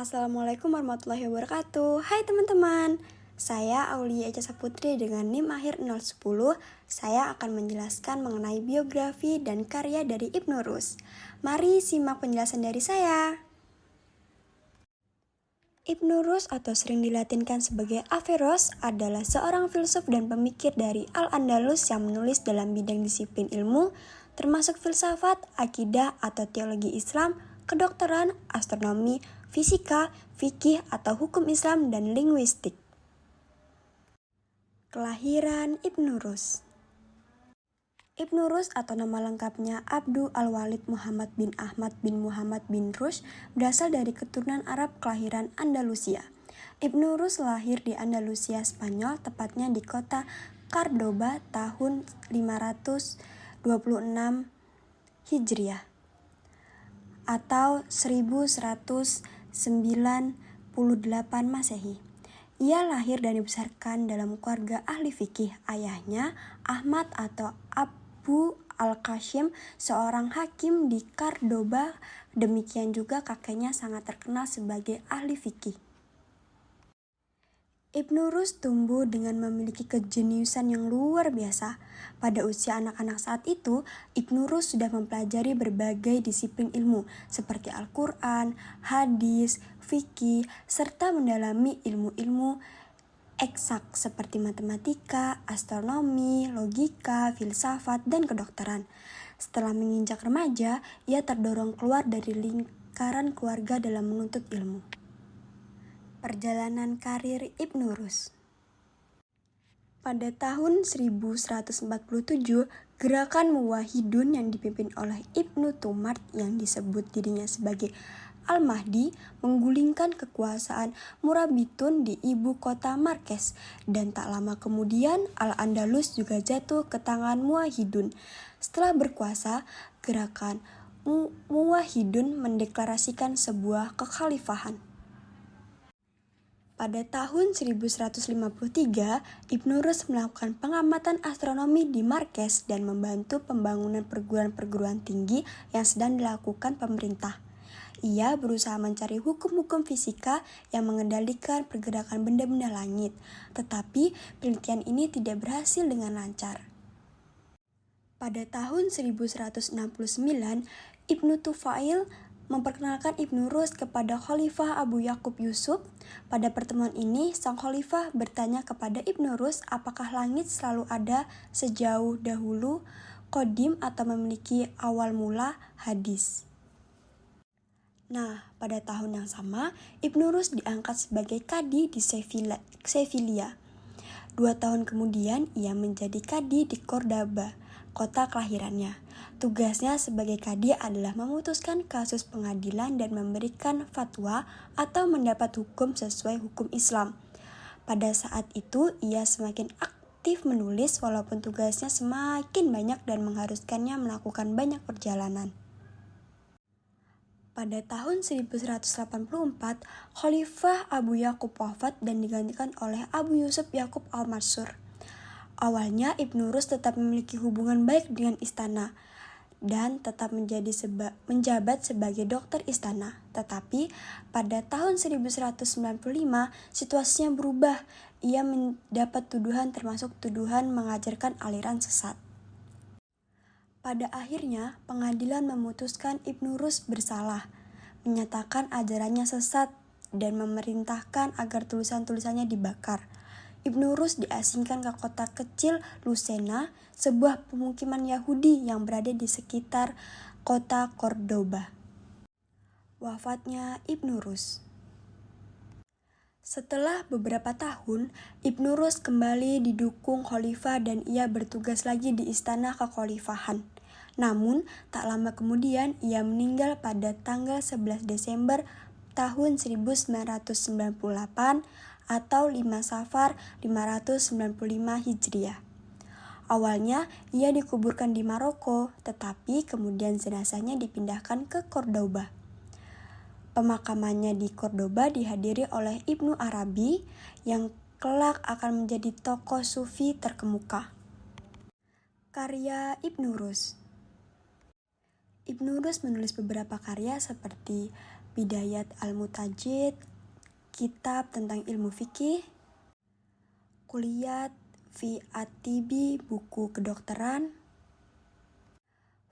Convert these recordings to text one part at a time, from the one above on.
Assalamualaikum warahmatullahi wabarakatuh. Hai teman-teman, saya Aulia Echa Saputri dengan NIM akhir 010. Saya akan menjelaskan mengenai biografi dan karya dari Ibnu Rus. Mari simak penjelasan dari saya. Ibnu Rus atau sering dilatinkan sebagai Averroes adalah seorang filsuf dan pemikir dari Al-Andalus yang menulis dalam bidang disiplin ilmu, termasuk filsafat, akidah atau teologi Islam, kedokteran, astronomi, fisika, fikih atau hukum Islam, dan linguistik. Kelahiran Ibnu Rus. Ibnu Rus atau nama lengkapnya Abdu Al-Walid Muhammad bin Ahmad bin Muhammad bin Rushd berasal dari keturunan Arab kelahiran Andalusia. Ibnu Rus lahir di Andalusia, Spanyol, tepatnya di kota Cordoba tahun 526 Hijriah atau 1198 Masehi. Ia lahir dan dibesarkan dalam keluarga ahli fikih. Ayahnya Ahmad atau Abu Al-Qasim, seorang hakim di Cordoba. Demikian juga kakeknya sangat terkenal sebagai ahli fikih. Ibnu Rus tumbuh dengan memiliki kejeniusan yang luar biasa. Pada usia anak-anak saat itu, Ibnu Rus sudah mempelajari berbagai disiplin ilmu seperti Al-Quran, hadis, fikih, serta mendalami ilmu-ilmu eksak seperti matematika, astronomi, logika, filsafat, dan kedokteran. Setelah menginjak remaja, ia terdorong keluar dari lingkaran keluarga dalam menuntut ilmu. Perjalanan karir Ibnu Rus. Pada tahun 1147, gerakan Muwahhidun yang dipimpin oleh Ibnu Tumart yang disebut dirinya sebagai Al-Mahdi menggulingkan kekuasaan Murabitun di ibu kota Marques, dan tak lama kemudian Al-Andalus juga jatuh ke tangan Muwahhidun. Setelah berkuasa, gerakan Muwahhidun mendeklarasikan sebuah kekhalifahan. Pada tahun 1153, Ibnu Rus melakukan pengamatan astronomi di Marques dan membantu pembangunan perguruan-perguruan tinggi yang sedang dilakukan pemerintah. Ia berusaha mencari hukum-hukum fisika yang mengendalikan pergerakan benda-benda langit, tetapi penelitian ini tidak berhasil dengan lancar. Pada tahun 1169, Ibnu Tufail memperkenalkan Ibnu Rus kepada Khalifah Abu Yakub Yusuf. Pada pertemuan ini, sang khalifah bertanya kepada Ibnu Rus apakah langit selalu ada sejauh dahulu, qadim, atau memiliki awal mula, hadis. Nah, pada tahun yang sama, Ibnu Rus diangkat sebagai kadi di Sevilla. 2 tahun kemudian, ia menjadi kadi di Cordoba, kota kelahirannya. Tugasnya sebagai kadi adalah memutuskan kasus pengadilan dan memberikan fatwa atau mendapat hukum sesuai hukum Islam. Pada saat itu, ia semakin aktif menulis walaupun tugasnya semakin banyak dan mengharuskannya melakukan banyak perjalanan. Pada tahun 1184, Khalifah Abu Yakub wafat dan digantikan oleh Abu Yusuf Yakub Al-Mansur. Awalnya Ibnu Rus tetap memiliki hubungan baik dengan istana dan tetap menjabat sebagai dokter istana. Tetapi pada tahun 1195 situasinya berubah. Ia mendapat tuduhan termasuk tuduhan mengajarkan aliran sesat. Pada akhirnya pengadilan memutuskan Ibnu Rus bersalah, menyatakan ajarannya sesat dan memerintahkan agar tulisan-tulisannya dibakar. Ibnu Rus diasingkan ke kota kecil Lucena, sebuah pemukiman Yahudi yang berada di sekitar kota Cordoba. Wafatnya Ibnu Rus. Setelah beberapa tahun, Ibnu Rus kembali didukung khalifah dan ia bertugas lagi di istana kekhalifahan. Namun, tak lama kemudian ia meninggal pada tanggal 11 Desember tahun 1998 atau 5 Safar 595 Hijriah. Awalnya ia dikuburkan di Maroko, tetapi kemudian jenazahnya dipindahkan ke Cordoba. Pemakamannya di Cordoba dihadiri oleh Ibnu Arabi yang kelak akan menjadi tokoh sufi terkemuka. Karya Ibnu Rus. Ibnu Rus menulis beberapa karya seperti Bidayat Al-Mutajid, kitab tentang ilmu fikih, Kulliyat fi At-Tibi, buku kedokteran,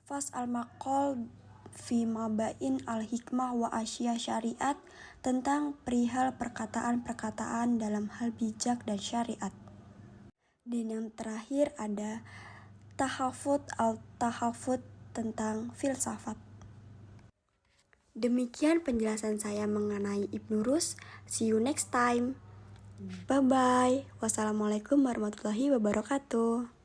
Fas Al-Maqal fi Mabain Al-Hikmah wa Asya Syariat, tentang perihal perkataan-perkataan dalam hal bijak dan syariat. Dan yang terakhir ada Tahafut Al-Tahafut tentang filsafat. Demikian penjelasan saya mengenai Ibnu Rus. See you next time. Bye-bye. Wassalamualaikum warahmatullahi wabarakatuh.